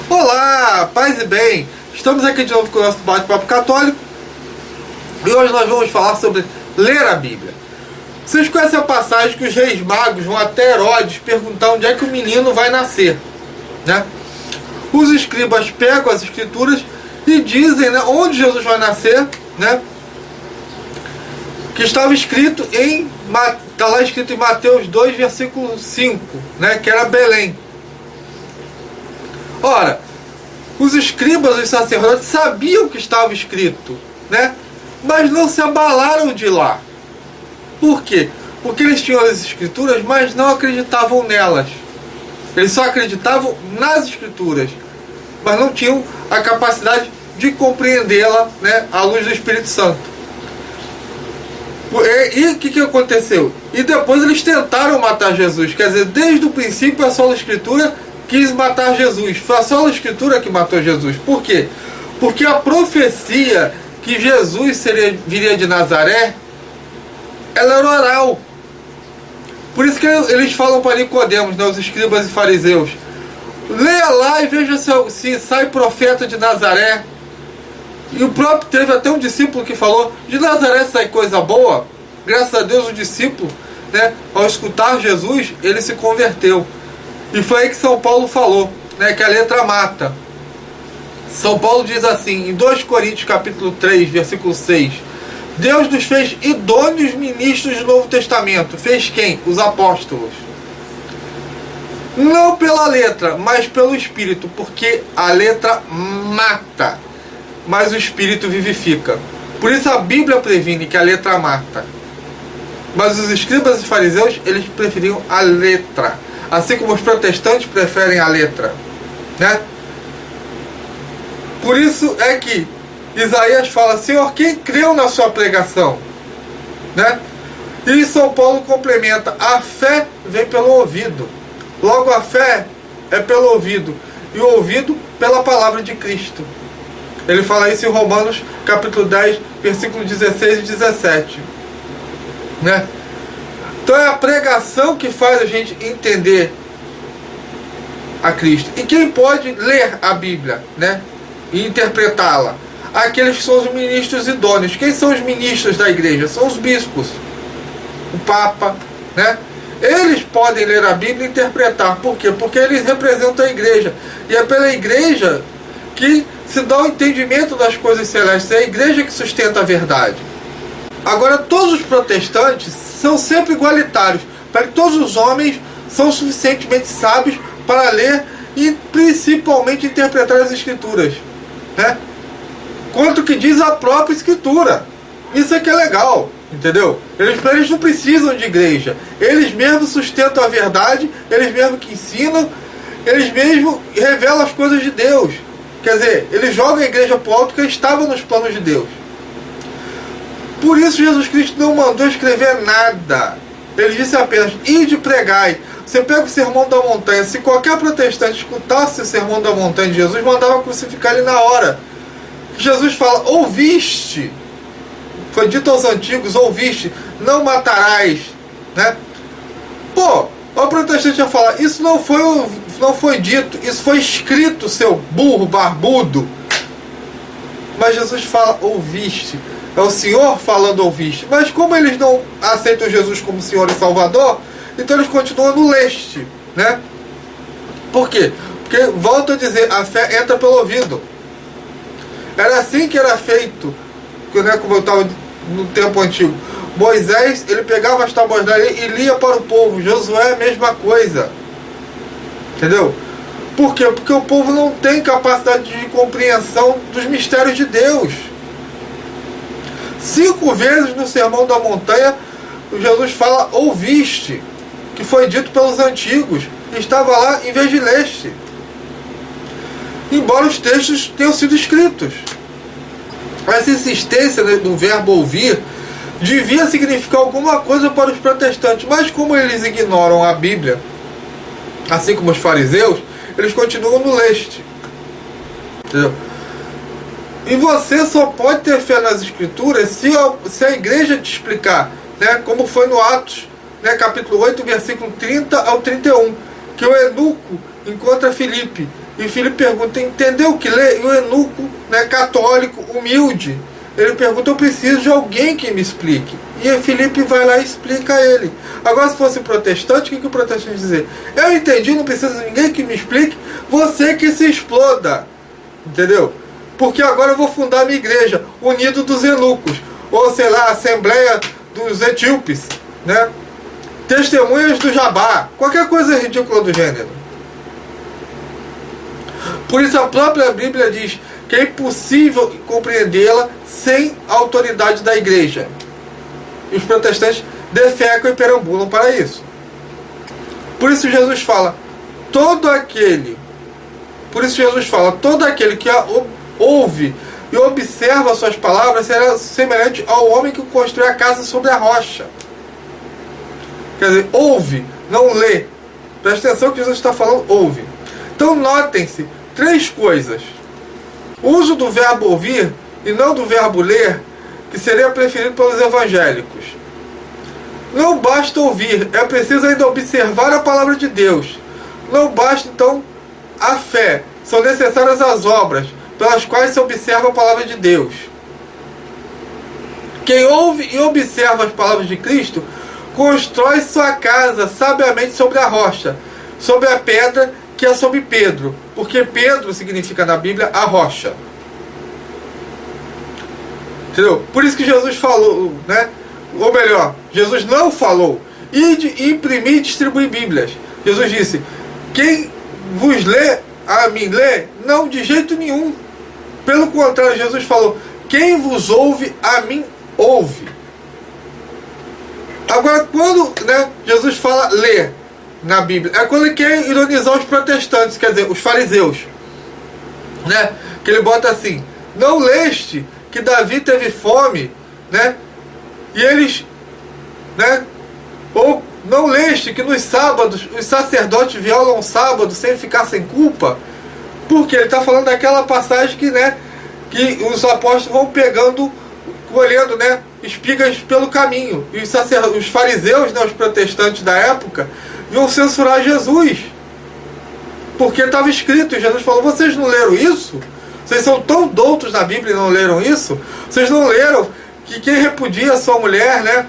Olá, paz e bem! Estamos aqui de novo com o nosso bate-papo católico e hoje nós vamos falar sobre ler a Bíblia. Vocês conhecem a passagem que os reis magos vão até Herodes perguntar onde é que o menino vai nascer, né? Os escribas pegam as escrituras e dizem, né, onde Jesus vai nascer, né? Que estava escrito está lá escrito em Mateus 2, versículo 5, né, que era Belém. Ora, os escribas e os sacerdotes sabiam que estava escrito, né? Mas não se abalaram de lá. Por quê? Porque eles tinham as escrituras, mas não acreditavam nelas. Eles só acreditavam nas escrituras, mas não tinham a capacidade de compreendê-la, né, à luz do Espírito Santo. E o que aconteceu? E depois eles tentaram matar Jesus. Quer dizer, desde o princípio a sola Escritura quis matar Jesus. Foi a sola Escritura que matou Jesus. Por quê? Porque a profecia que Jesus viria de Nazaré, ela era oral. Por isso que eles falam para Nicodemos, né, os escribas e fariseus: leia lá e veja se sai profeta de Nazaré. E o próprio teve até um discípulo que falou: de Nazaré sai coisa boa. Graças a Deus o discípulo, né, ao escutar Jesus, ele se converteu. E foi aí que São Paulo falou, né, que a letra mata. São Paulo diz assim, em 2 Coríntios capítulo 3, versículo 6: Deus nos fez idôneos ministros do Novo Testamento. Fez quem? Os apóstolos. Não pela letra, mas pelo Espírito, porque a letra mata, mas o Espírito vivifica. Por isso a Bíblia previne que a letra mata. Mas os escribas e fariseus, eles preferiam a letra. Assim como os protestantes preferem a letra, né? Por isso é que Isaías fala: Senhor, quem creu na sua pregação? Né? E São Paulo complementa: a fé vem pelo ouvido. Logo, a fé é pelo ouvido, e o ouvido pela palavra de Cristo. Ele fala isso em Romanos capítulo 10, versículo 16 e 17. Né? Então é a pregação que faz a gente entender a Cristo. E quem pode ler a Bíblia, né, e interpretá-la? Aqueles que são os ministros idôneos. Quem são os ministros da igreja? São os bispos, o Papa, né? Eles podem ler a Bíblia e interpretar. Por quê? Porque eles representam a igreja. E é pela igreja que se dá o entendimento das coisas celestes. É a igreja que sustenta a verdade. Agora, todos os protestantes são sempre igualitários, para que todos os homens são suficientemente sábios para ler e principalmente interpretar as escrituras, né? Quanto que diz a própria escritura. Isso é que é legal, entendeu? Eles não precisam de igreja. Eles mesmos sustentam a verdade, eles mesmos que ensinam, eles mesmos revelam as coisas de Deus. Quer dizer, eles jogam a igreja para o alto, que estava nos planos de Deus. Por isso Jesus Cristo não mandou escrever nada. Ele disse apenas: ide pregai. Você pega o Sermão da Montanha. Se qualquer protestante escutasse o Sermão da Montanha de Jesus, mandava crucificar ele na hora. Jesus fala: ouviste. Foi dito aos antigos: ouviste, não matarás, né? Pô, o protestante ia falar: isso não foi dito, isso foi escrito, seu burro barbudo. Mas Jesus fala: ouviste. É o Senhor falando ouviste. Mas como eles não aceitam Jesus como Senhor e Salvador, então eles continuam no leste, né? Por quê? Porque, volto a dizer, a fé entra pelo ouvido. Era assim que era feito, né, como eu estava no tempo antigo. Moisés, ele pegava as tábuas da lei e lia para o povo. Josué, a mesma coisa. Entendeu? Por quê? Porque o povo não tem capacidade de compreensão dos mistérios de Deus. 5 vezes no Sermão da Montanha, Jesus fala: ouviste, que foi dito pelos antigos, e estava lá em vez de leste. Embora os textos tenham sido escritos. Essa insistência do verbo ouvir devia significar alguma coisa para os protestantes, mas como eles ignoram a Bíblia, assim como os fariseus, eles continuam no leste. Entendeu? E você só pode ter fé nas Escrituras se a igreja te explicar, né, como foi no Atos, né, capítulo 8, versículo 30 ao 31, que o eunuco encontra Filipe, e Filipe pergunta, entendeu o que lê? E o eunuco, né, católico, humilde, ele pergunta, eu preciso de alguém que me explique. E aí Filipe vai lá e explica a ele. Agora, se fosse protestante, o que o protestante dizer? Eu entendi, não precisa de ninguém que me explique, você que se exploda. Entendeu? Porque agora eu vou fundar a minha igreja, Unido dos Eunucos, ou sei lá, Assembleia dos Etíopes, né? Testemunhas do Jabá, qualquer coisa ridícula do gênero. Por isso a própria Bíblia diz que é impossível compreendê-la sem a autoridade da igreja. E os protestantes defecam e perambulam para isso. Por isso Jesus fala, todo aquele que ouve e observa suas palavras será semelhante ao homem que constrói a casa sobre a rocha. Quer dizer, ouve, não lê. Presta atenção que Jesus está falando, ouve. Então notem-se 3 coisas. O uso do verbo ouvir e não do verbo ler, que seria preferido pelos evangélicos. Não basta ouvir, é preciso ainda observar a palavra de Deus. Não basta então a fé, são necessárias as obras pelas quais se observa a palavra de Deus. Quem ouve e observa as palavras de Cristo constrói sua casa sabiamente sobre a rocha, sobre a pedra que é sobre Pedro, porque Pedro significa na Bíblia a rocha. Entendeu? Por isso que Jesus falou, né? Ou melhor, Jesus não falou, ide, imprimir e distribuir Bíblias. Jesus disse, quem vos lê, a mim lê? Não, de jeito nenhum. Pelo contrário, Jesus falou, quem vos ouve, a mim ouve. Agora, quando, né, Jesus fala ler na Bíblia, é quando ele quer ironizar os protestantes, quer dizer, os fariseus, né? Que ele bota assim, não leste que Davi teve fome, né? E eles, né? Ou não leste que nos sábados os sacerdotes violam o sábado sem ficar sem culpa? Porque ele está falando daquela passagem que, né, que os apóstolos vão pegando, colhendo, né, espigas pelo caminho. E os fariseus, né, os protestantes da época, vão censurar Jesus. Porque estava escrito, e Jesus falou, vocês não leram isso? Vocês são tão doutos na Bíblia e não leram isso? Vocês não leram que quem repudia a sua mulher, né,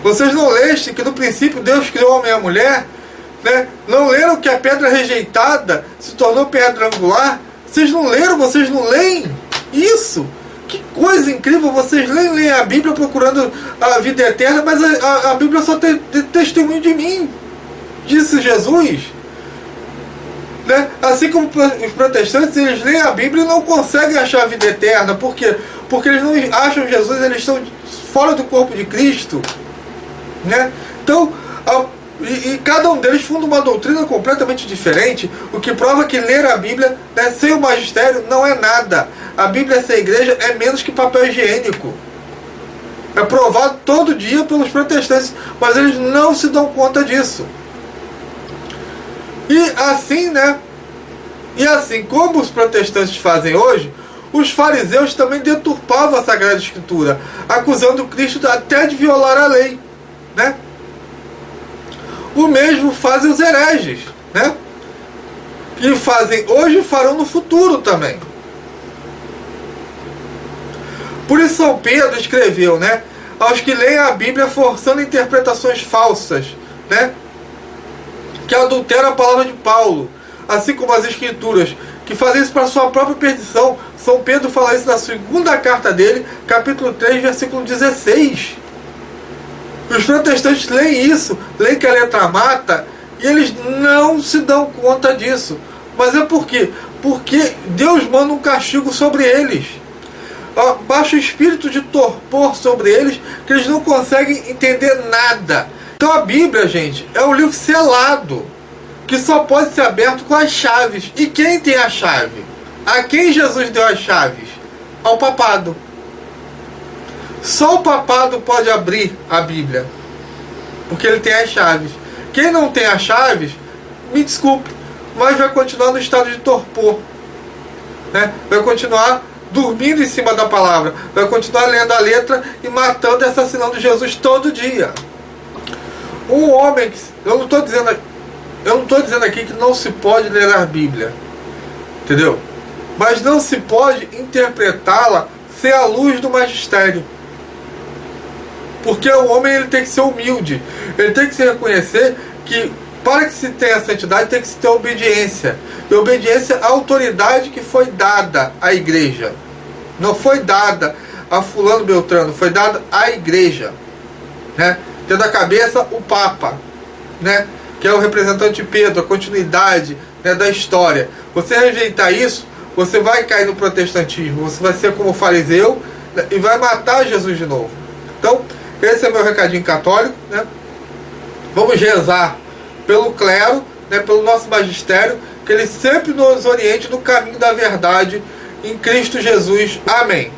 Vocês não leste que no princípio Deus criou o homem e a mulher, né? Não leram que a pedra rejeitada se tornou pedra angular? Vocês não leram? Vocês não leem isso? Que coisa incrível! Vocês leem a Bíblia procurando a vida eterna, mas a Bíblia só tem testemunho de mim, disse Jesus. Né? Assim como os protestantes, eles leem a Bíblia e não conseguem achar a vida eterna. Por quê? Porque eles não acham Jesus, eles estão fora do corpo de Cristo. Né? Então, cada um deles funda uma doutrina completamente diferente, o que prova que ler a Bíblia, né, sem o magistério não é nada. A Bíblia sem a igreja é menos que papel higiênico. É provado todo dia pelos protestantes, mas eles não se dão conta disso. E assim, né? E assim como os protestantes fazem hoje, os fariseus também deturpavam a Sagrada Escritura, acusando Cristo até de violar a lei, né? O mesmo fazem os hereges, né? Que fazem hoje e farão no futuro também. Por isso São Pedro escreveu, né, aos que leem a Bíblia forçando interpretações falsas, né, que adulteram a palavra de Paulo, assim como as Escrituras, que fazem isso para sua própria perdição. São Pedro fala isso na segunda carta dele, capítulo 3, versículo 16. Os protestantes leem isso, leem que a letra mata, e eles não se dão conta disso. Mas é por quê? Porque Deus manda um castigo sobre eles. Baixa o espírito de torpor sobre eles, que eles não conseguem entender nada. Então a Bíblia, gente, é um livro selado. que só pode ser aberto com as chaves. E quem tem a chave? A quem Jesus deu as chaves? Ao papado. Só o papado pode abrir a Bíblia, porque ele tem as chaves. Quem não tem as chaves, me desculpe, mas vai continuar no estado de torpor, né? Vai continuar dormindo em cima da palavra, vai continuar lendo a letra e matando e assassinando Jesus todo dia. Um homem que... Eu não estou dizendo aqui que não se pode ler a Bíblia, entendeu? Mas não se pode interpretá-la sem a luz do magistério. Porque o homem, ele tem que ser humilde. Ele tem que se reconhecer que para que se tenha santidade tem que se ter obediência. E obediência à autoridade que foi dada à igreja. Não foi dada a fulano Beltrano, foi dada à igreja, né? Tendo a cabeça o Papa, né? Que é o representante de Pedro, a continuidade, né, da história. Você rejeitar isso, você vai cair no protestantismo. Você vai ser como fariseu, né, e vai matar Jesus de novo. Então, esse é meu recadinho católico, né? Vamos rezar pelo clero, né, pelo nosso magistério, que ele sempre nos oriente no caminho da verdade em Cristo Jesus. Amém.